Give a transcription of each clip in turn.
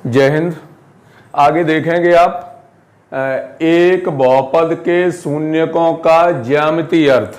जय हिंद। आगे देखेंगे आप एक बहुपद के शून्यकों का ज्यामितीय अर्थ,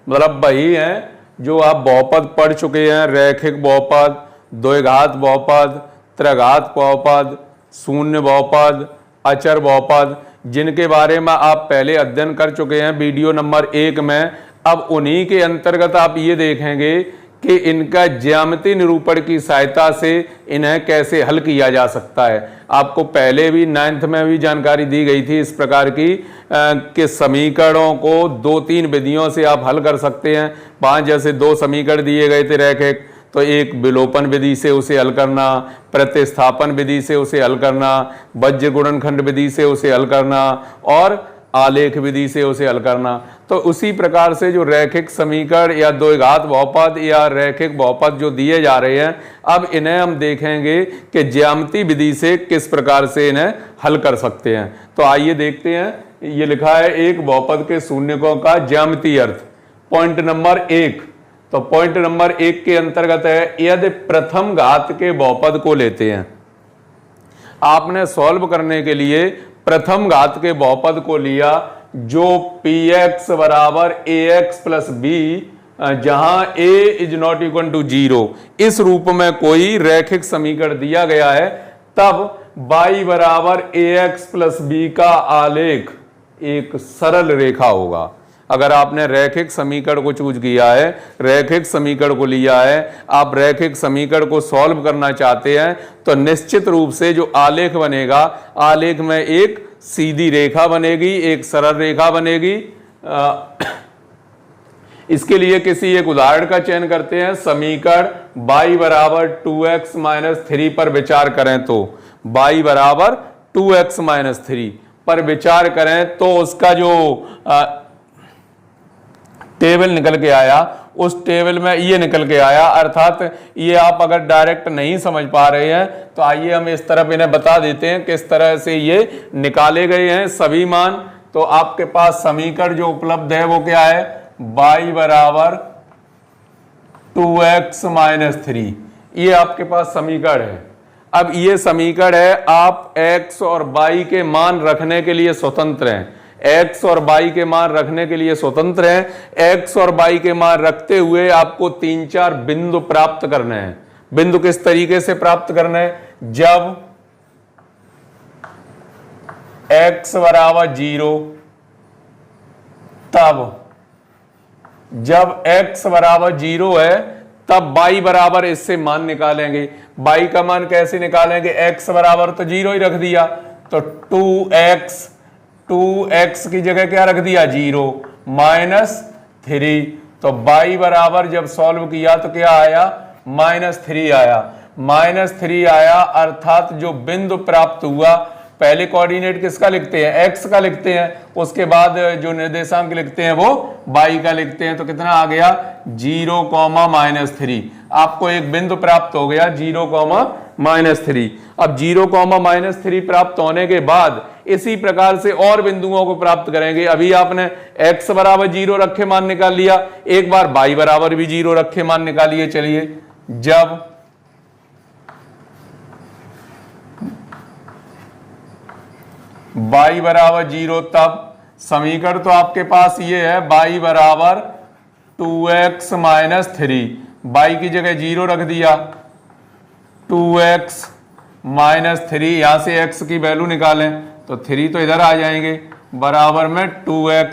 मतलब वही है जो आप बहुपद पढ़ चुके हैं। रैखिक बहुपद, द्विघात बहुपद, त्रिघात बहुपद, शून्य बहुपद, अचर बहुपद, जिनके बारे में आप पहले अध्ययन कर चुके हैं वीडियो नंबर 1 में। अब उन्हीं के अंतर्गत आप ये देखेंगे कि इनका ज्यामितीय निरूपण की सहायता से इन्हें कैसे हल किया जा सकता है। आपको पहले भी 9th में भी जानकारी दी गई थी इस प्रकार की कि समीकरणों को 2-3 विधियों से आप हल कर सकते हैं। 5 जैसे 2 समीकरण दिए गए थे रैखिक, तो एक विलोपन विधि से उसे हल करना, प्रतिस्थापन विधि से उसे हल करना, वज्र गुणनखंड विधि से उसे हल करना और आलेख विधि से उसे हल करना। तो उसी प्रकार से जो रैखिक समीकरण या द्विघात बहुपद या रैखिक बहुपद जो दिए जा रहे हैं, अब इन्हें हम देखेंगे कि ज्यामितीय विधि से किस प्रकार से इन्हें हल कर सकते हैं। तो आइए देखते हैं। ये लिखा है एक बहुपद के शून्यकों का ज्यामितीय अर्थ। पॉइंट नंबर 1, तो पॉइंट नंबर 1 के अंतर्गत है यदि प्रथम घात के बहुपद को लेते हैं। आपने सॉल्व करने के लिए प्रथम घात के बहुपद को लिया जो px बराबर ax प्लस b, जहां a is not equal to 0 इस रूप में कोई रैखिक समीकरण दिया गया है, तब y बराबर ax प्लस b का आलेख एक सरल रेखा होगा। अगर आपने रैखिक समीकरण को चूज किया है, रैखिक समीकरण को लिया है, आप रैखिक समीकरण को सॉल्व करना चाहते हैं, तो निश्चित रूप से जो आलेख बनेगा, आलेख में एक सीधी रेखा बनेगी, एक सरल रेखा बनेगी। इसके लिए किसी एक उदाहरण का चयन करते हैं। समीकरण y बराबर 2x माइनस 3 पर विचार करें तो y बराबर 2x माइनस 3 पर विचार करें तो उसका जो टेबल निकल के आया, उस टेबल में ये निकल के आया। अर्थात ये आप अगर डायरेक्ट नहीं समझ पा रहे हैं तो आइए हम इस तरफ इन्हें बता देते हैं किस तरह से ये निकाले गए हैं सभी मान। तो आपके पास समीकरण जो उपलब्ध है वो क्या है, y बराबर 2x माइनस 3, ये आपके पास समीकरण है। अब ये समीकरण है, आप x और y के मान रखने के लिए स्वतंत्र हैं। x और y के मान रखने के लिए स्वतंत्र हैं। x और y के मान रखते हुए आपको 3-4 बिंदु प्राप्त करने हैं। बिंदु किस तरीके से प्राप्त करने हैं, जब x बराबर 0, तब जब x बराबर 0 है तब y बराबर इससे मान निकालेंगे। y का मान कैसे निकालेंगे, x बराबर तो 0 ही रख दिया, तो 2x की जगह क्या रख दिया, 0 माइनस 3। तो y बराबर जब सॉल्व किया तो क्या आया, -3 आया। -3 आया अर्थात जो बिंदु प्राप्त हुआ, पहले कोऑर्डिनेट किसका लिखते हैं, x का लिखते हैं, उसके बाद जो निर्देशांक लिखते हैं वो y का लिखते हैं। तो कितना आ गया, 0, -3। आपको एक बिंदु प्राप्त हो गया 0, -3। अब 0, -3 प्राप्त होने के बाद इसी प्रकार से और बिंदुओं को प्राप्त करेंगे। अभी आपने x बराबर 0 रखे मान निकाल लिया, एक बार y बराबर भी 0 रखे मान निकालिए। चलिए, जब y बराबर 0 तब समीकरण तो आपके पास ये है, y बराबर 2x माइनस 3, y की जगह 0 रख दिया, 2x माइनस 3, यहां से x की वैल्यू निकालें तो 3 तो इधर आ जाएंगे, बराबर में 2x।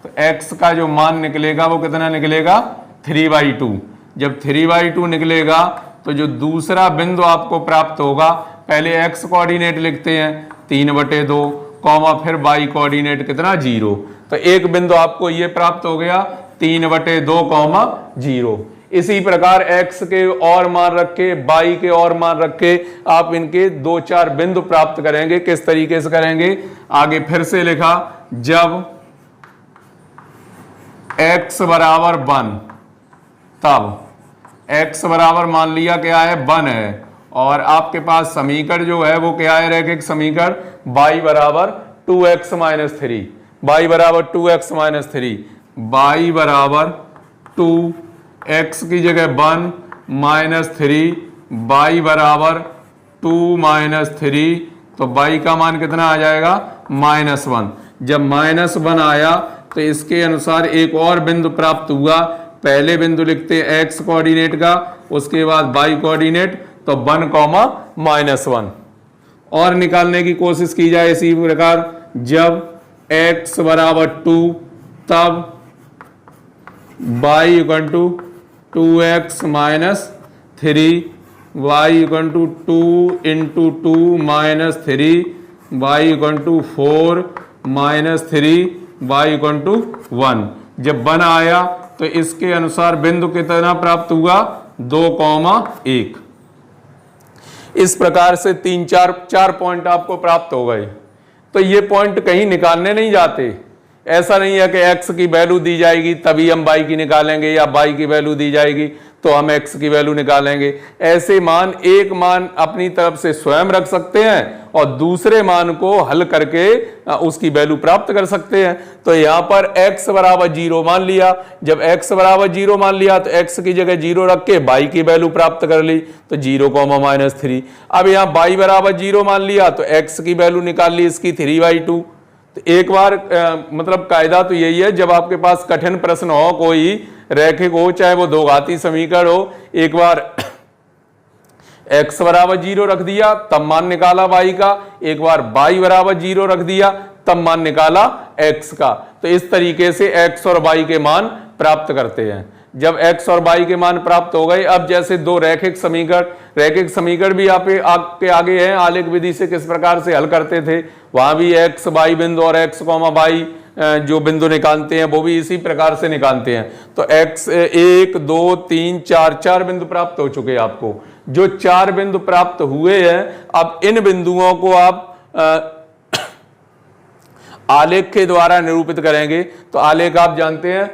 तो x का जो मान निकलेगा वो कितना निकलेगा, 3/2। जब 3/2 निकलेगा तो जो दूसरा बिंदु आपको प्राप्त होगा, पहले x कोऑर्डिनेट लिखते हैं 3/2, कॉमा फिर y कोऑर्डिनेट कितना, 0। तो एक बिंदु आपको ये प्राप्त हो गया 3/2, 0। इसी प्रकार x के और मान रखे, y के और मान रखे, आप इनके 2-4 बिंदु प्राप्त करेंगे। किस तरीके से करेंगे, आगे फिर से लिखा, जब x बराबर 1 तब x बराबर मान लिया क्या है, 1 है, और आपके पास समीकरण जो है वो क्या है, रैखिक समीकरण y बराबर 2x माइनस 3, y बराबर 2x माइनस 3, y बराबर 2x की जगह 1 -3, y बराबर 2 माइनस 3, तो y का मान कितना आ जाएगा -1। जब -1 आया तो इसके अनुसार एक और बिंदु प्राप्त हुआ। पहले बिंदु लिखते हैं x कोऑर्डिनेट का, उसके बाद y कोऑर्डिनेट, तो 1, -1 और निकालने की कोशिश की जाए इसी प्रकार। जब x बराबर 2 तब y equal to 2x minus 3, y equal to 2 into 2 minus 3, y equal to 4 minus 3, y equal to 1। जब 1 आया तो इसके अनुसार बिंदु कितना प्राप्त हुआ 2, 1। इस प्रकार से 4 पॉइंट आपको प्राप्त हो गए। तो ये पॉइंट कहीं निकालने नहीं जाते। ऐसा नहीं है कि x की वैल्यू दी जाएगी तभी हम y की निकालेंगे, या y की वैल्यू दी जाएगी तो हम x की वैल्यू निकालेंगे। ऐसे मान एक मान अपनी तरफ से स्वयं रख सकते हैं और दूसरे मान को हल करके उसकी वैल्यू प्राप्त कर सकते हैं। तो यहाँ पर x बराबर 0 मान लिया। जब x बराबर 0 मान लिया तो x की जगह 0 रख के y की वैल्यू प्राप्त कर ली, तो 0, -3। अब यहाँ y बराबर 0 मान लिया तो x की वैल्यू निकाल ली इसकी 3/2। तो एक बार मतलब कायदा तो यही है, जब आपके पास कठिन प्रश्न हो, कोई रैखिक हो, चाहे वो दो घाती समीकरण हो, एक बार x बराबर 0 रख दिया तब मान निकाला y का, एक बार y बराबर 0 रख दिया तब मान निकाला x का। तो इस तरीके से x और y के मान प्राप्त करते हैं। जब x और y के मान प्राप्त हो गए, अब जैसे दो रैखिक समीकरण भी आपके आगे हैं, आलेख विधि से किस प्रकार से हल करते थे, वहां भी x y बिंदु और x, y जो बिंदु निकालते हैं वो भी इसी प्रकार से निकालते हैं। तो x 1 2 3 4 बिंदु प्राप्त हो चुके हैं आपको। जो 4 बिंदु प्राप्त हुए हैं, अब इन बिंदुओं को आप आलेख के द्वारा निरूपित करेंगे। तो आलेख आप जानते हैं,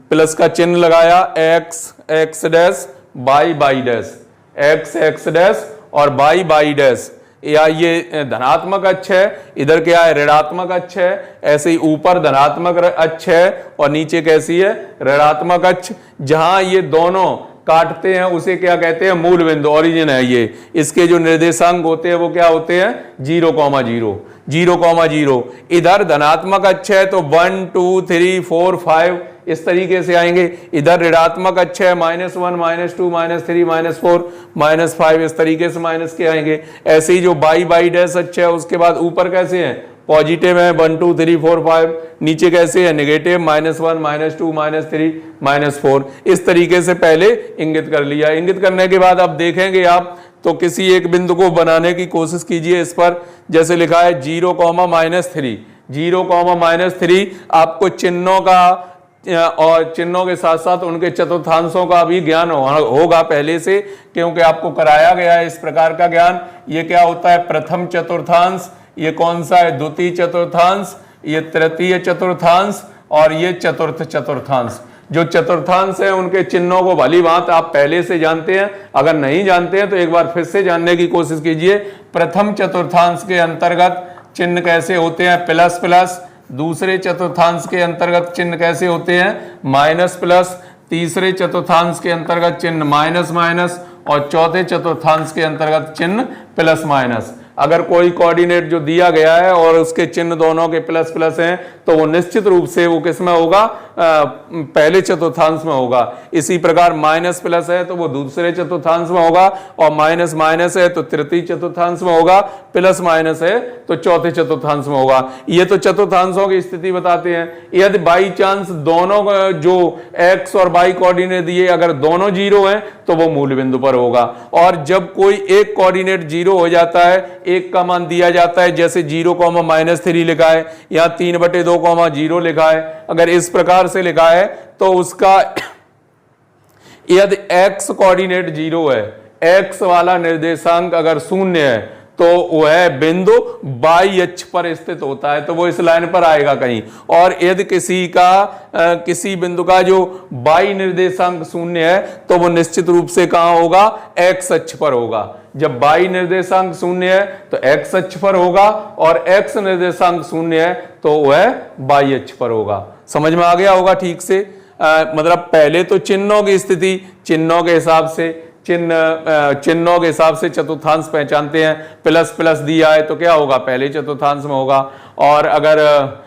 प्लस का चिन्ह लगाया, x dash y dash, x dash और y डैश, या ये धनात्मक अक्ष है, इधर क्या है ऋणात्मक अक्ष है। ऐसे ही ऊपर धनात्मक अक्ष है और नीचे कैसी है ऋणात्मक अक्ष। जहां ये दोनों काटते हैं उसे क्या कहते हैं मूल बिंदु, ओरिजिन है ये। इसके जो निर्देशांक होते हैं वो क्या होते हैं 0, 0, इधर धनात्मक अक्ष है तो 1 2 3 4 5 इस तरीके से आएंगे। इधर ऋणात्मक अक्ष है -1 -2 -3 -4 -5 इस तरीके से माइनस के आएंगे। ऐसे ही जो y डैश अक्ष है उसके बाद ऊपर कैसे हैं पॉजिटिव है 1 2 3 4 5, नीचे कैसे है नेगेटिव -1 -2 -3 -4। इस तरीके से पहले इंगित कर लिया। इंगित करने के बाद अब देखेंगे आप, तो किसी एक बिंदु को बनाने की कोशिश कीजिए। इस पर जैसे लिखा है 0, -3, 0, -3 आपको चिन्हों का और चिन्हों के साथ साथ उनके चतुर्थांशों का भी ज्ञान होगा पहले से, क्योंकि आपको कराया गया है इस प्रकार का ज्ञान। ये क्या होता है प्रथम चतुर्थांश, ये कौन सा है द्वितीय चतुर्थांश, ये तृतीय चतुर्थांश और ये चतुर्थ चतुर्थांश। जो चतुर्थांश है उनके चिन्हों को भली बात आप पहले से जानते हैं, अगर नहीं जानते हैं तो एक बार फिर से जानने की कोशिश कीजिए। प्रथम चतुर्थांश के अंतर्गत चिन्ह कैसे होते हैं प्लस, दूसरे चतुर्थांश के अंतर्गत चिन्ह कैसे होते हैं माइनस, तीसरे चतुर्थांश के अंतर्गत चिन्ह माइनस और चौथे चतुर्थांश के अंतर्गत चिन्ह प्लस। अगर कोई कोऑर्डिनेट जो दिया गया है और उसके चिन्ह दोनों के प्लस हैं तो वो निश्चित रूप से वो किस में होगा पहले चतुर्थांश में होगा। इसी प्रकार माइनस है तो वो दूसरे चतुर्थांश में होगा, और माइनस है तो तृतीय चतुर्थांश में होगा, प्लस है तो चौथे चतुर्थांश में होगा। ये तो चतुर्थांशों की स्थिति बताते हैं। यदि बाई चांस दोनों जो x और y कोऑर्डिनेट दिए अगर दोनों 0 हैं तो वो मूल बिंदु पर होगा। और जब कोई एक कोऑर्डिनेट 0 हो जाता है, एक का मान दिया जाता है, जैसे 0, -3 लिखा है, यहाँ 3/2, 0 लिखा है, अगर इस प्रकार से लिखा है तो उसका यदि x कोऑर्डिनेट 0 है, x वाला निर्देशांक अगर 0 है तो वह बिंदु y अक्ष पर स्थित होता है, तो वो इस लाइन पर आएगा कहीं। और यदि किसी बिंदु का जो y निर्देशांक 0 है तो वो निश्चित रूप से कहां होगा x अक्ष पर होगा। जब y निर्देशांक 0 है तो x अक्ष पर होगा, और x निर्देशांक 0 है तो वह y अक्ष पर होगा। समझ में आ गया होगा ठीक से। मतलब पहले तो चिन्हों की स्थिति चिन्हों के हिसाब से, चिन्हों के हिसाब से चतुर्थांश पहचानते हैं। प्लस प्लस दिया है तो क्या होगा, पहले चतुर्थांश में होगा, और अगर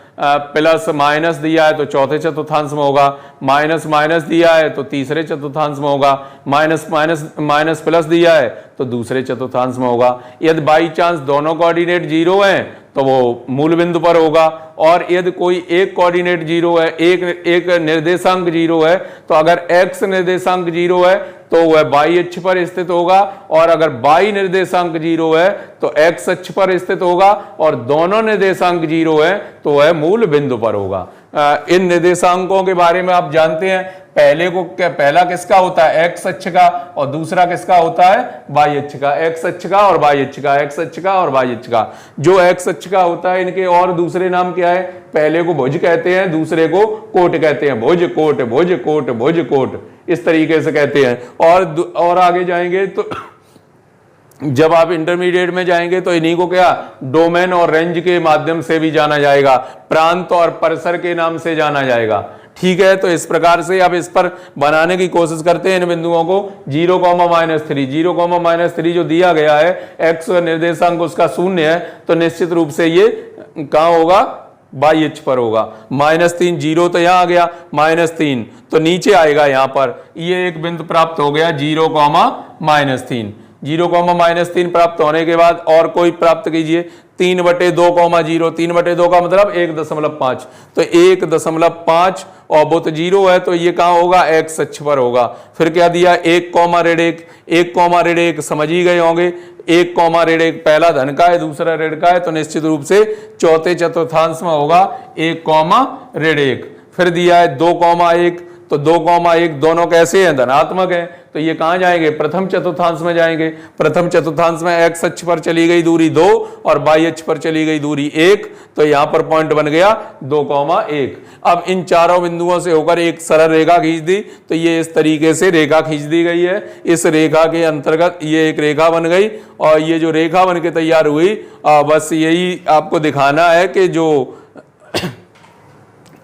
प्लस माइनस दिया है तो चौथे चतुर्थांश में होगा, माइनस माइनस दिया है तो तीसरे चतुर्थांश में होगा, माइनस माइनस माइनस प्लस दिया है तो दूसरे चतुर्थांश में होगा। यदि बाई चांस दोनों कोऑर्डिनेट जीरो हैं तो वो मूल बिंदु पर होगा, और यदि कोई एक कोऑर्डिनेट जीरो है, एक निर्देशांक जीरो है, तो अगर x निर्देशांक जीरो है तो वह बाई अक्ष पर स्थित होगा, और अगर बाई निर्देशांक जीरो है तो x अक्ष पर स्थित होगा, और दोनों निर्देशांक जीरो है तो वह मूल बिंदु पर होगा। इन निर्देशांकों के बारे में आप जानते हैं, पहला किसका होता है, x अक्ष का, और दूसरा किसका होता है, y अक्ष का। x अक्ष का और y अक्ष का, x अक्ष का और y अक्ष का। जो x अक्ष का होता है, इनके और दूसरे नाम क्या है, पहले को भुज कहते हैं, दूसरे को कोट कहते हैं, भुज कोट भुज कोट भुज कोट, इस तरीके से कहते हैं। और आगे जाएंगे तो जब आप इंटरमीडिएट में जाएंगे तो इन्हीं को क्या डोमेन और रेंज के माध्यम से भी जाना जाएगा, प्रांत और परिसर के नाम से जाना जाएगा। ठीक है, तो इस प्रकार से अब इस पर बनाने की कोशिश करते हैं इन बिंदुओं को। 0,-3 0,-3 जो दिया गया है, x निर्देशांक उसका 0 है, तो निश्चित रूप से ये कहां होगा, बाई अक्ष पर होगा। -3 0 तो यहां आ गया, -3 तो नीचे आएगा यहां पर। ये एक बिंदु प्राप्त हो गया 0,-3। 0,-3 प्राप्त होने के बाद और कोई प्राप्त कीजिए, 3/2,0, 3/2 का मतलब 1.5, तो 1.5 और वो तो 0 है, तो ये कहां होगा, x अक्ष पर होगा। फिर क्या दिया, 1,1, 1,1 समझ ही गए होंगे, 1,1 पहला धन का है, दूसरा ऋण का है, तो निश्चित रूप से चौथे चतुर्थांश में होगा 1,1। फिर दिया है 2,1, तो 2,1 दोनों कैसे हैं, धनात्मक हैं, तो ये कहां जाएंगे, प्रथम चतुर्थांश में जाएंगे। प्रथम चतुर्थांश में x अक्ष पर चली गई दूरी 2 और y अक्ष पर चली गई दूरी 1, तो यहां पर पॉइंट बन गया 2,1। अब इन चारों बिंदुओं से होकर एक सरल रेखा खींच दी, तो ये इस तरीके से रेखा खींच दी गई है। इस रेखा के अंतर्गत ये एक रेखा बन गई, और ये जो रेखा बन के तैयार हुई, बस यही आपको दिखाना है कि जो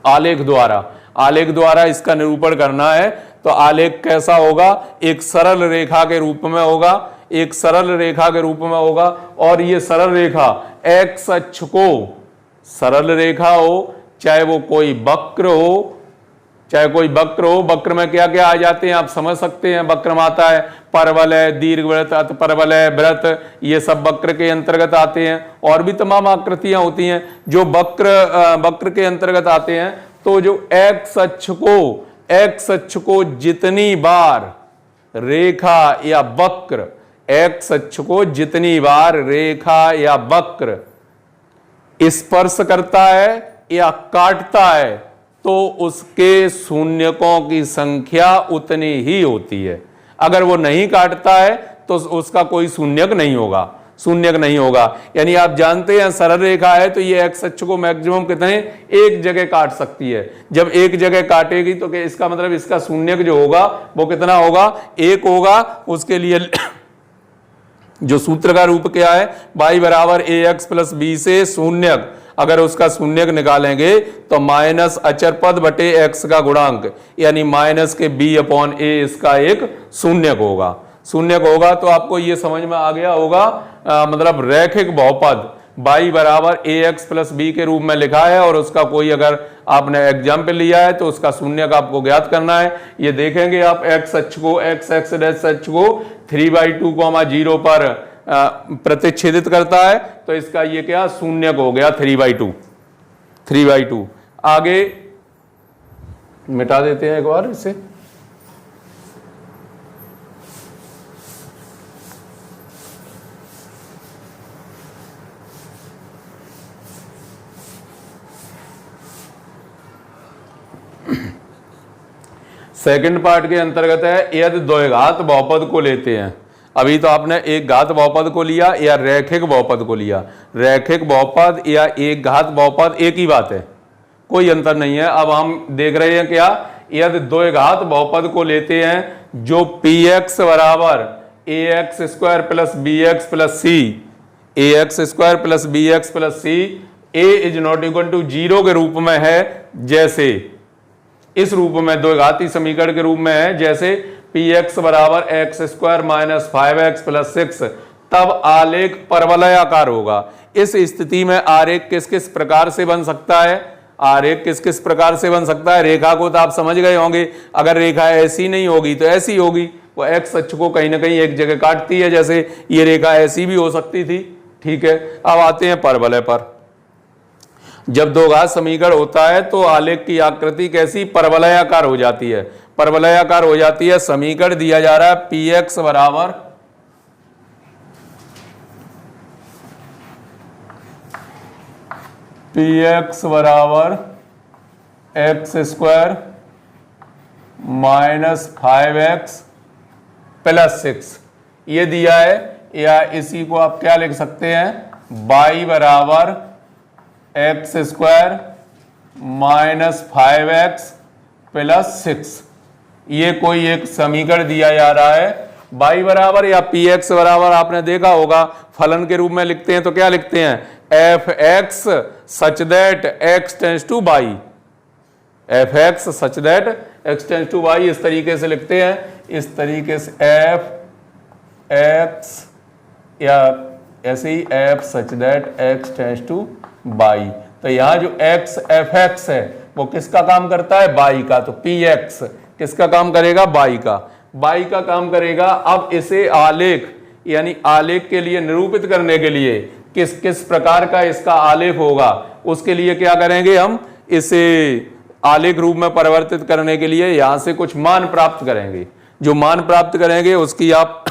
आलेख द्वारा इसका निरूपण करना है। तो आलेख कैसा होगा, एक सरल रेखा के रूप में होगा, एक सरल रेखा के रूप में होगा, और ये सरल रेखा x अक्ष को, सरल रेखा हो, चाहे वो कोई वक्र हो, वक्र में क्या क्या आ जाते हैं आप समझ सकते हैं। वक्र में आता है परवल है, दीर्घवृत्त, अतिपरवल है, वृत्त, ये सब वक्र के अंतर्गत आते हैं। और भी तमाम आकृतियां होती हैं जो वक्र के अंतर्गत आते हैं। तो जो x अक्ष को जितनी बार रेखा या वक्र, x अक्ष को जितनी बार रेखा या वक्र स्पर्श करता है या काटता है, तो उसके शून्यकों की संख्या उतनी ही होती है। अगर वो नहीं काटता है तो उसका कोई शून्यक नहीं होगा। यानी आप जानते हैं सरल रेखा है तो ये x अक्ष को मैक्सिमम कितने, एक जगह काट सकती है। जब एक जगह काटेगी तो इसका मतलब इसका शून्यक जो होगा वो कितना होगा, 1 होगा। उसके लिए जो सूत्र का रूप क्या है, y बराबर ax + b से शून्यक, अगर उसका शून्यक निकालेंगे तो माइनस अचर पद बटे x का गुणांक, यानी माइनस के b/a इसका एक शून्यक होगा। तो आपको ये समझ में आ गया होगा, मतलब रैखिक बहुपद y बराबर ax + b के रूप में लिखा है, और उसका कोई अगर आपने एग्जाम्पल लिया है तो उसका शून्यक आपको ज्ञात करना है। ये देखेंगे आप x अक्ष को 3/2, 0 पर प्रतिच्छेदित करता है, तो इसका ये क्या शून्यक हो गया 3/2। आगे मिटा देते हैं एक बार इसे। सेकंड पार्ट के अंतर्गत है, यदि द्वैघात बहुपद को लेते हैं। अभी तो आपने एक घात बहुपद को लिया या रैखिक बहुपद को लिया। रैखिक बहुपद या एक घात बहुपद एक ही बात है, कोई अंतर नहीं है। अब हम देख रहे हैं क्या, यदि द्वैघात बहुपद को लेते हैं जो px बराबर ax² + bx + c, ax² + bx + c, a ≠ 0 के रूप में है, जैसे इस रूप में द्वैघाती समीकरण के रूप में है, जैसे पी एक्स बराबर x square minus 5x plus 6, तब आलेख परवलयाकार होगा। इस स्थिति में आरेख किस किस प्रकार से बन सकता है? आरेख किस किस प्रकार से बन सकता है? रेखा को तो आप समझ गए होंगे, अगर रेखा ऐसी नहीं होगी तो ऐसी होगी, वो एक्स अक्ष को कहीं ना कहीं एक जगह काटती है, जैसे ये रेखा ऐसी भी हो सकती थी। ठीक है, अब आते हैं परवलय पर। जब दो घात समीकरण होता है तो आलेख की आकृति कैसी? परवलयाकार हो जाती है। परवलयाकार हो जाती है। समीकरण दिया जा रहा है पी एक्स बराबर x square minus 5x plus 6 ये दिया है, या इसी को आप क्या लिख सकते हैं? y बराबर x square minus 5x plus 6, ये कोई एक समीकरण दिया जा रहा है। y बराबर या पी एक्स बराबर आपने देखा होगा फलन के रूप में लिखते हैं तो क्या लिखते हैं? F X such that X tends to Y, F X such that X tends to Y, इस तरीके से लिखते हैं। इस तरीके से एफ एक्स, या ऐसे ही F such that X tends to Y. तो यहां जो एक्स एफ एक्स है वो किसका काम करता है? वाई का। तो पी एक्स किसका काम करेगा? वाई का, वाई का काम करेगा। अब इसे आलेख यानी आलेख के लिए निरूपित करने के लिए किस किस प्रकार का इसका आलेख होगा, उसके लिए क्या करेंगे? हम इसे आलेख रूप में परिवर्तित करने के लिए यहां से कुछ मान प्राप्त करेंगे। जो मान प्राप्त करेंगे उसकी आप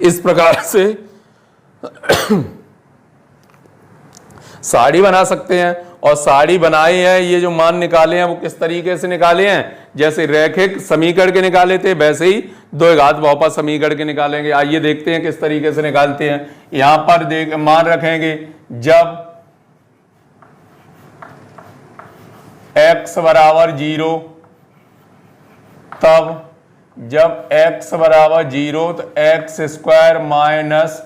इस प्रकार से साड़ी बना सकते हैं। और साड़ी बनाए हैं, ये जो मान निकाले हैं वो किस तरीके से निकाले हैं? जैसे रैखिक समीकरण के निकाले थे वैसे ही दो घात बहुपद समीकरण के निकालेंगे। आइए देखते हैं किस तरीके से निकालते हैं। यहां पर देख मान रखेंगे, जब x बराबर 0 तब, जब x बराबर 0 तो x square minus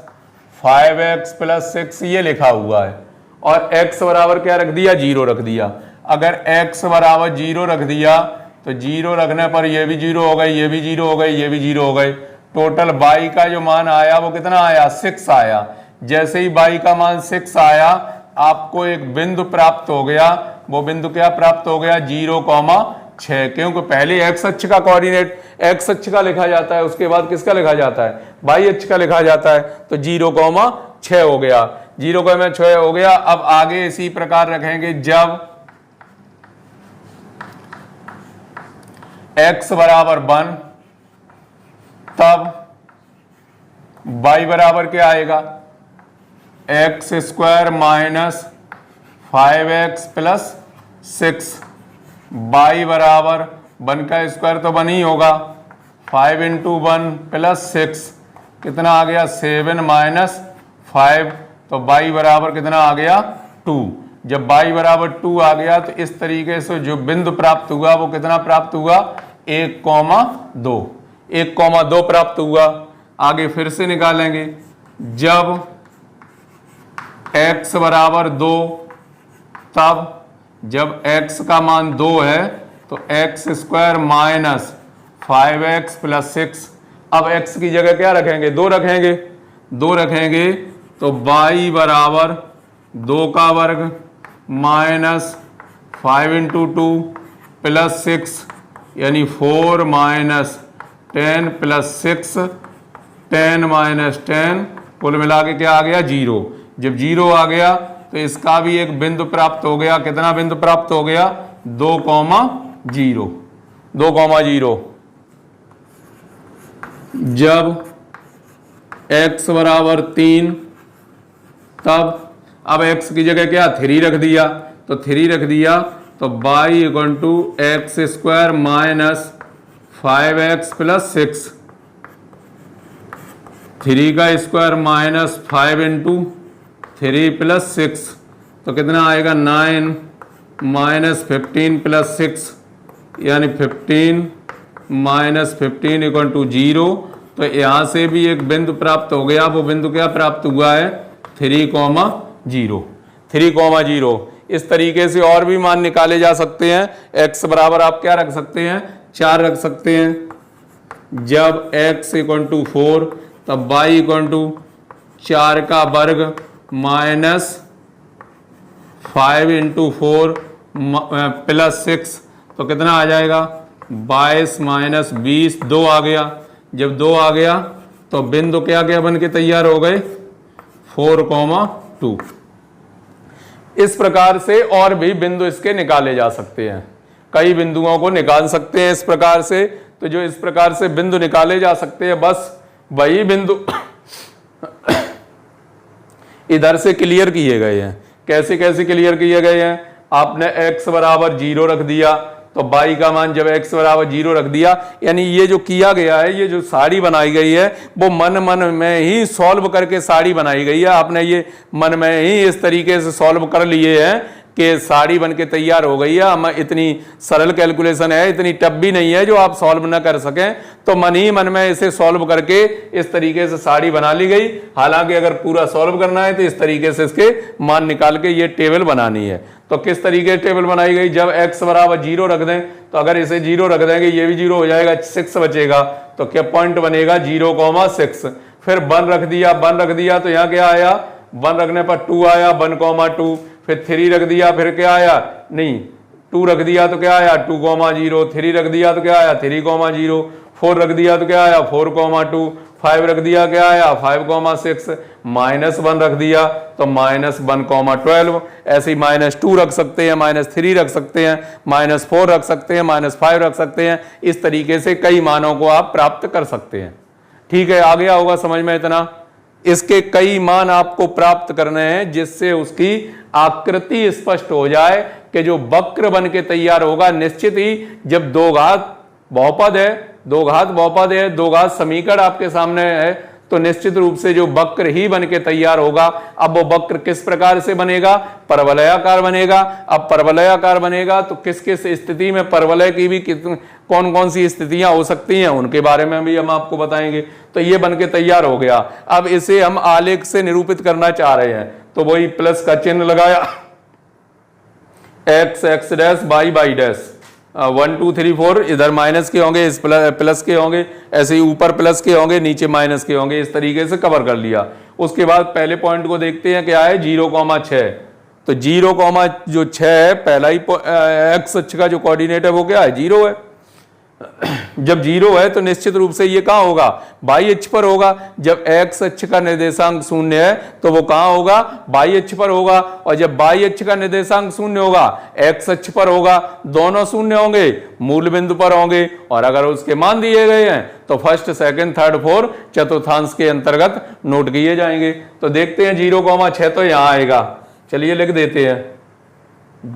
5x plus 6 ये लिखा हुआ है, और x बराबर क्या रख दिया? 0 रख दिया। अगर x बराबर 0 रख दिया तो 0 रखने पर ये भी 0 हो गई, ये भी 0 हो गई, ये भी 0 हो गई। टोटल y का जो मान आया वो कितना आया? 6 आया। जैसे ही y का मान 6 आया आपको एक बिंदु प्राप्त हो गया। वो बिंदु क्या प्राप्त हो गया? 0,6, क्योंकि पहले x अक्ष का कोऑर्डिनेट x अक्ष का लिखा जाता है, उसके बाद किसका लिखा जाता है? y अक्ष का लिखा जाता है। तो 0,6 हो गया, 0,6 हो गया। अब आगे इसी प्रकार रखेंगे, जब x बराबर 1 तब y बराबर क्या आएगा? X square minus 5x plus 6, y बराबर 1 का स्क्वायर तो 1 ही होगा, 5 इंटू 1 प्लस 6 कितना आ गया? 7 माइनस 5, तो y बराबर कितना आ गया? 2। जब y बराबर 2 आ गया तो इस तरीके से जो बिंदु प्राप्त हुआ वो कितना प्राप्त हुआ? 1,2, 1,2 प्राप्त हुआ। आगे फिर से निकालेंगे, जब x बराबर 2 तब, जब x का मान 2 है तो x square minus 5x plus 6, अब x की जगह क्या रखेंगे? 2 रखेंगे, 2 रखेंगे तो y बराबर 2 का वर्ग माइनस 5 इंटू 2 प्लस 6 यानी 4 माइनस 10 प्लस 6, 10 माइनस 10, कुल मिला के क्या आ गया? 0। जब 0 आ गया तो इसका भी एक बिंदु प्राप्त हो गया। कितना बिंदु प्राप्त हो गया? 2,0, 2,0। जब x बराबर 3 तब, अब x की जगह क्या? 3 रख दिया, तो 3 रख दिया तो y equal to X square minus 5x plus 6, 3 का स्क्वायर माइनस 5 इंटू 3 प्लस 6, तो कितना आएगा? 9 माइनस 15 प्लस 6 यानी 15 माइनस 15 इक्वल टू 0। तो यहाँ से भी एक बिंदु प्राप्त हो गया। वो बिंदु क्या प्राप्त हुआ है? 3,0, 3,0। इस तरीके से और भी मान निकाले जा सकते हैं। x बराबर आप क्या रख सकते हैं? 4 रख सकते हैं। जब x इक्वल टू 4 तब y इक्वल टू 4 का वर्ग माइनस 5 इंटू 4 प्लस 6, तो कितना आ जाएगा 22 माइनस 20, 2 आ गया। जब 2 आ गया तो बिंदु क्या क्या बन के तैयार हो गए 4,2। इस प्रकार से और भी बिंदु इसके निकाले जा सकते हैं, कई बिंदुओं को निकाल सकते हैं इस प्रकार से। तो जो इस प्रकार से बिंदु निकाले जा सकते हैं, बस वही बिंदु इधर से क्लियर किए गए हैं। कैसे कैसे क्लियर किए गए हैं, आपने x बराबर 0 रख दिया तो y का मान जब x बराबर 0 रख दिया, यानी ये जो किया गया है, ये जो साड़ी बनाई गई है वो मन मन में ही सॉल्व करके साड़ी बनाई गई है। आपने ये मन में ही इस तरीके से सॉल्व कर लिए हैं कि साड़ी बन के तैयार हो गई है। हम इतनी सरल कैलकुलेशन है, इतनी टफ भी नहीं है जो आप सॉल्व ना कर सकें, तो मन ही मन में इसे सॉल्व करके इस तरीके से साड़ी बना ली गई। हालांकि अगर पूरा सॉल्व करना है तो इस तरीके से इसके मान निकाल के ये टेबल बनानी है। तो किस तरीके से टेबल बनाई गई, जब x बराबर 0 रख दें तो अगर इसे 0 रख देंगे ये भी 0 हो जाएगा, 6 बचेगा, तो क्या पॉइंट बनेगा 0,6। फिर 1 रख दिया, 1 रख दिया तो यहाँ क्या आया, 1 रखने पर 2 आया, 1,2। फिर 3 रख दिया, फिर क्या आया, नहीं 2 रख दिया तो क्या आया 2,0, 3 रख दिया तो क्या आया 3,0, 4 रख दिया तो क्या आया 4,2, 5 रख दिया क्या आया 5,6, -1 रख दिया तो -1,12। ऐसे ही -2 रख सकते हैं, -3 रख सकते हैं, -4 रख सकते हैं, -5 रख सकते हैं। इस तरीके से कई मानों को आप प्राप्त कर सकते हैं। ठीक है, आ गया होगा समझ में इतना। इसके कई मान आपको प्राप्त करने हैं जिससे उसकी आकृति स्पष्ट हो जाए कि जो वक्र बन के तैयार होगा, निश्चित ही जब दो घात बहुपद है, दो घात समीकरण आपके सामने है, तो निश्चित रूप से जो वक्र ही बन के तैयार होगा। अब वो वक्र किस प्रकार से बनेगा, परवलयाकार बनेगा। अब परवलयाकार बनेगा तो किस किस स्थिति में परवलय की भी कौन कौन सी स्थितियां हो सकती हैं उनके बारे में भी हम आपको बताएंगे। तो ये बन के तैयार हो गया। अब इसे हम आलेख से निरूपित करना चाह रहे हैं, तो वही प्लस का चिन्ह लगाया, x x dash y dash, 1 2 3 4 इधर माइनस के होंगे, इस प्लस के होंगे, ऐसे ही ऊपर प्लस के होंगे, नीचे माइनस के होंगे। इस तरीके से कवर कर लिया। उसके बाद पहले पॉइंट को देखते हैं, क्या है 0,6। तो 0,6 है, पहला ही x अक्ष का जो कोऑर्डिनेट है वो क्या है 0 है। जब 0 है तो निश्चित रूप से ये कहाँ होगा, y अक्ष पर होगा। जब x अक्ष का निर्देशांक 0 है तो वो कहाँ होगा, y अक्ष पर होगा। और जब y अक्ष का निर्देशांक 0 होगा, x अक्ष पर होगा। दोनों 0 होंगे, मूल बिंदु पर होंगे। और अगर उसके मान दिए गए हैं तो फर्स्ट, सेकंड, थर्ड, फोर्थ चतुर्थांश के अंतर्गत नोट किए जाएंगे। तो देखते हैं 0,6 तो यहां आएगा, चलिए लिख देते हैं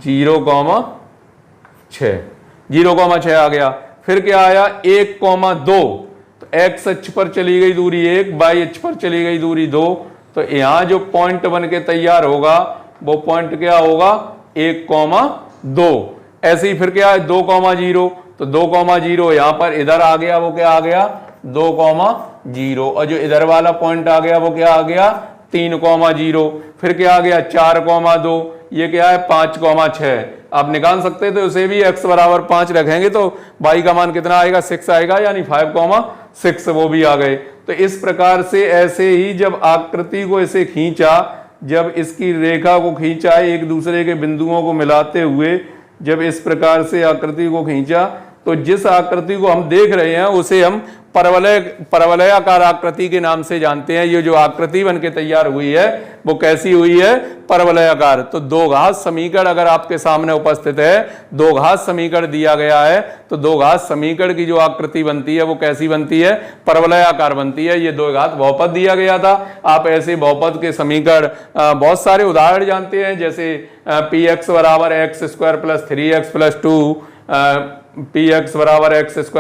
0,6 आ गया। फिर क्या आया 1,2, तो x अक्ष पर चली गई दूरी 1, y अक्ष पर चली गई दूरी 2। तो यहां जो पॉइंट बन के तैयार होगा वो पॉइंट क्या होगा 1,2। ऐसे ही फिर क्या है 2,0, तो 2,0 यहां पर इधर आ गया, वो क्या आ गया 2,0। और जो इधर वाला पॉइंट आ गया वो क्या आ गया 3,0। फिर क्या आ गया 4,2, ये क्या है 5,6। आप निकाल सकते हैं, तो उसे भी x बराबर 5 रखेंगे तो y का मान कितना आएगा 6 आएगा, यानी 5,6 वो भी आ गए। तो इस प्रकार से ऐसे ही जब आकृति को इसे खींचा, जब इसकी रेखा को खींचा एक दूसरे के बिंदुओं को मिलाते हुए, जब इस प्रकार से आकृति को खींचा, तो जिस आकृति को हम देख रहे हैं उसे हम परवलयाकार आकृति के नाम से जानते हैं। ये जो आकृति बन के तैयार हुई है वो कैसी हुई है, परवलयाकार। तो दो घात समीकरण अगर आपके सामने उपस्थित है, दो घात समीकरण दिया गया है, तो दो घात समीकरण की जो आकृति बनती है वो कैसी बनती है, परवलयाकार बनती है। ये दो घात बहुपद दिया गया था। आप ऐसे बहुपद के समीकरण बहुत सारे उदाहरण जानते हैं, जैसे px बराबर x² + 3x + 2, px बराबर x² -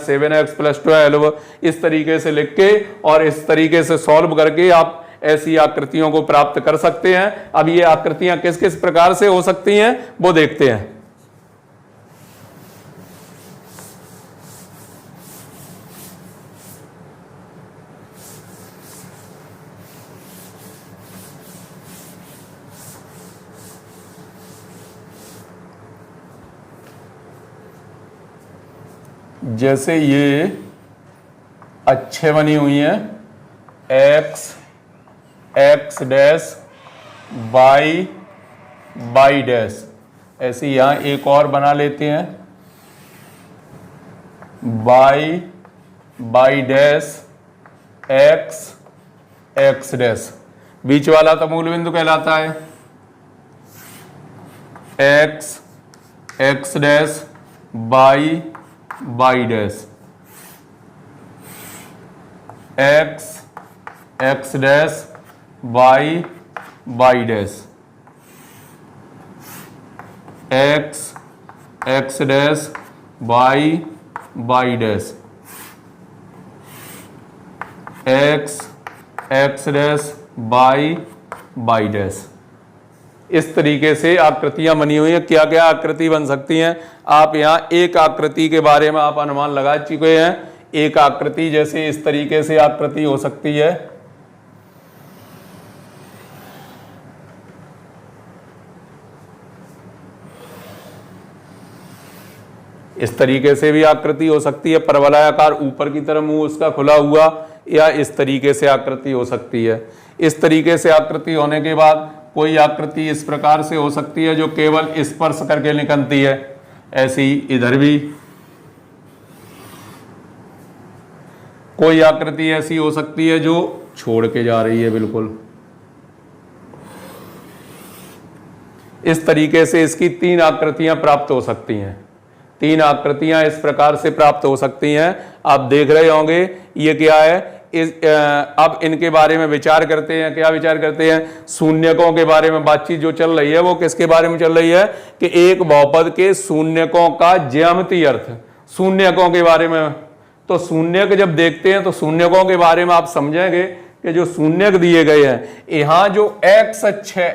7x + 12। इस तरीके से लिख के और इस तरीके से सॉल्व करके आप ऐसी आकृतियों को प्राप्त कर सकते हैं। अब ये आकृतियां किस किस प्रकार से हो सकती हैं वो देखते हैं। जैसे ये अच्छे बनी हुई हैं, X X dash Y Y dash. ऐसे यहां एक और बना लेते हैं, Y Y dash X X dash. बीच वाला तो मूल बिंदु कहलाता है, X X dash Y Y dash, X X dash Y Y dash, X X dash Y Y dash, X X dash Y Y dash. इस तरीके से आकृतियां बनी हुई हैं। क्या क्या आकृति बन सकती हैं? आप यहां एक आकृति के बारे में आप अनुमान लगा चुके हैं। एक आकृति जैसे इस तरीके से आकृति हो सकती है, इस तरीके से भी आकृति हो सकती है, परवलयाकार ऊपर की तरफ मुंह उसका खुला हुआ, या इस तरीके से आकृति हो सकती है। इस तरीके से आकृति होने के बाद कोई आकृति इस प्रकार से हो सकती है जो केवल स्पर्श करके निकलती है, ऐसी इधर भी कोई आकृति ऐसी हो सकती है जो छोड़ के जा रही है बिल्कुल। इस तरीके से इसकी तीन आकृतियां प्राप्त हो सकती हैं। तीन आकृतियां इस प्रकार से प्राप्त हो सकती हैं। आप देख रहे होंगे ये क्या है। अब इनके बारे में विचार करते हैं। क्या विचार करते हैं? शून्यकों के बारे में बातचीत जो चल रही है वो किसके बारे में चल रही है कि एक बहुपद के शून्यकों का ज्यामितीय अर्थ, शून्यकों के बारे में। तो शून्यक जब देखते हैं तो शून्यकों के बारे में आप समझेंगे कि जो शून्यक दिए गए हैं, यहां जो एक्स अक्ष है,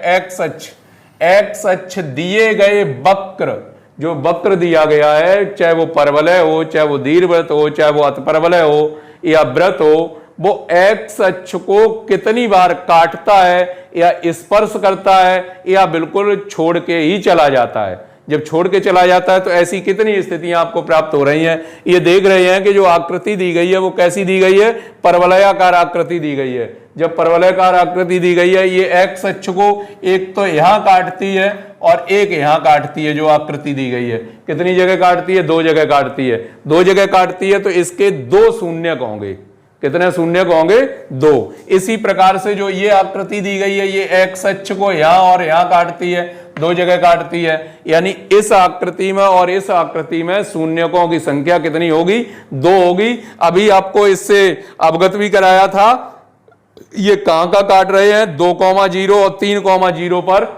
एक्स अक्ष दिए गए वक्र, जो वक्र दिया गया है, चाहे वो परवलय हो, चाहे वो दीर्घवृत्त हो, चाहे वो अतिपरवलय हो या वृत्त हो, वो एक्स अक्ष को कितनी बार काटता है या स्पर्श करता है या बिल्कुल छोड़ के ही चला जाता है। जब छोड़ के चला जाता है तो ऐसी कितनी स्थितियां आपको प्राप्त हो रही हैं। ये देख रहे हैं कि जो आकृति दी गई है वो कैसी दी गई है? परवलयाकार आकृति दी गई है। जब परवलयाकार आकृति दी गई है, ये एक्स अक्ष को एक तो यहां काटती है और एक यहां काटती है। जो आकृति दी गई है कितनी जगह काटती है? दो जगह काटती है। दो जगह काटती है तो इसके दो शून्यक होंगे। कितने शून्यक होंगे? दो। इसी प्रकार से जो ये आकृति दी गई है, ये एक्स अक्ष को यहां और यहां काटती है, दो जगह काटती है। यानी इस आकृति में और इस आकृति में शून्यकों की संख्या कितनी होगी? दो होगी। अभी आपको इससे अवगत भी कराया था। ये कहां का काट रहे हैं? 2,0 और 3,0 पर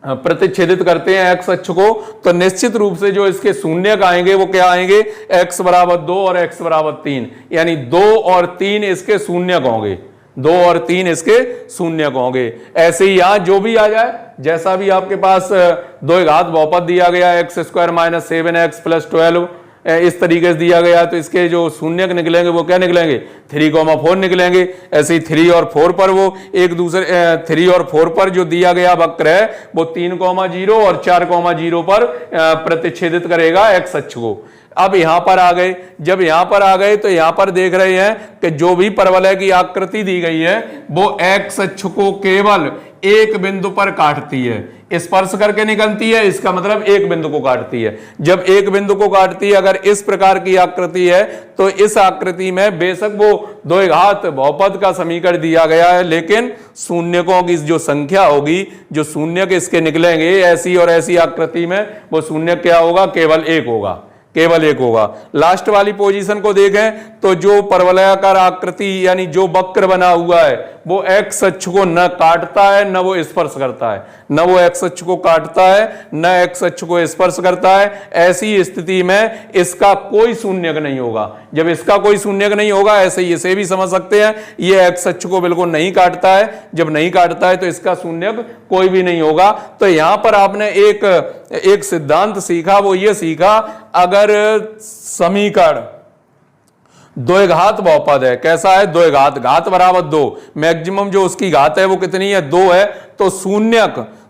प्रतिच्छेदित करते हैं एक्स अक्ष को। तो निश्चित रूप से जो इसके शून्यक आएंगे वो क्या आएंगे? x बराबर 2 और x बराबर 3, यानी 2 और 3 इसके शून्यक होंगे। 2 और 3 इसके शून्यक होंगे। ऐसे ही यहां जो भी आ जाए, जैसा भी आपके पास दो घात बहुपद दिया गया है, x² - 7x + 12 इस तरीके से दिया गया है, तो इसके जो शून्यक निकलेंगे वो क्या निकलेंगे? 3,4 निकलेंगे। ऐसे ही 3 और 4 पर वो एक दूसरे 3 और 4 पर जो दिया गया वक्र है वो 3,0 और 4,0 पर प्रतिच्छेदित करेगा एक्स अक्ष को। अब यहां पर आ गए। जब यहां पर आ गए तो यहां पर देख रहे हैं कि जो भी परवलय की आकृति दी गई है वो एक्स अक्ष को केवल एक बिंदु पर काटती है, स्पर्श करके निकलती है। इसका मतलब एक बिंदु को काटती है। जब एक बिंदु को काटती है, अगर इस प्रकार की आकृति है तो इस आकृति में बेशक वो दो घात बहुपद का समीकरण दिया गया है, लेकिन शून्यकों की जो संख्या होगी, जो शून्यक इसके निकलेंगे ऐसी और ऐसी आकृति में, वो शून्यक क्या होगा? केवल एक होगा, केवल एक होगा। लास्ट वाली पोजीशन को देखें तो जो परवलयाकार आकृति यानी जो वक्र बना हुआ है वो एक्स अक्ष को न काटता है न वो स्पर्श करता है, न वो एक्स अक्ष को काटता है न एक्स अक्ष को स्पर्श करता है। ऐसी स्थिति में इसका कोई शून्यक नहीं होगा। जब इसका कोई शून्यक नहीं होगा, ऐसे ही इसे भी समझ सकते हैं, ये एक्स अक्ष को बिल्कुल नहीं काटता है। जब नहीं काटता है तो इसका शून्यक कोई भी नहीं होगा। तो यहां पर आपने एक सिद्धांत सीखा, वो ये सीखा, अगर समीकरण द्विघात बहुपद है, कैसा है? द्विघात, घात बराबर 2, मैक्सिमम जो उसकी घात है वो कितनी है? 2 है। तो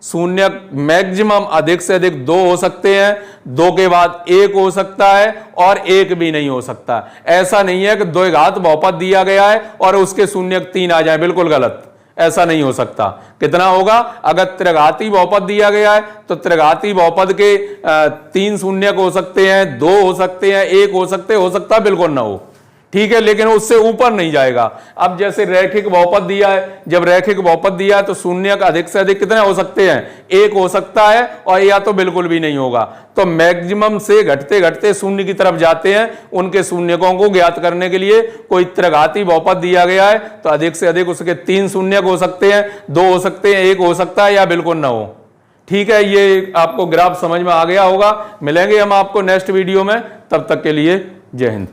शून्य मैक्सिमम अधिक से अधिक 2 हो सकते हैं, 2 के बाद 1 हो सकता है और 1 भी नहीं हो सकता। ऐसा नहीं है कि द्विघात बहुपद दिया गया है और उसके शून्य 3 आ जाए, बिल्कुल गलत, ऐसा नहीं हो सकता। कितना होगा? अगर त्रिघाती बहुपद दिया गया है तो त्रिघाती बहुपद के 3 शून्य हो सकते हैं, 2 हो सकते हैं, 1 हो सकता है बिल्कुल ना हो, ठीक है, लेकिन उससे ऊपर नहीं जाएगा। अब जैसे रैखिक बहुपद दिया है, जब रैखिक बहुपद दिया है तो शून्य का अधिक से अधिक कितने हो सकते हैं? 1 हो सकता है और या तो बिल्कुल भी नहीं होगा। तो मैक्सिमम से घटते घटते शून्य की तरफ जाते हैं। उनके शून्यकों को ज्ञात करने के लिए कोई त्रिघाती बहुपद दिया गया है तो अधिक से अधिक उसके 3 शून्य हो सकते हैं, 2 हो सकते हैं, 1 हो सकता है या बिल्कुल ना हो। ठीक है, ये आपको ग्राफ समझ में आ गया होगा। मिलेंगे हम आपको नेक्स्ट वीडियो में, तब तक के लिए जय हिंद।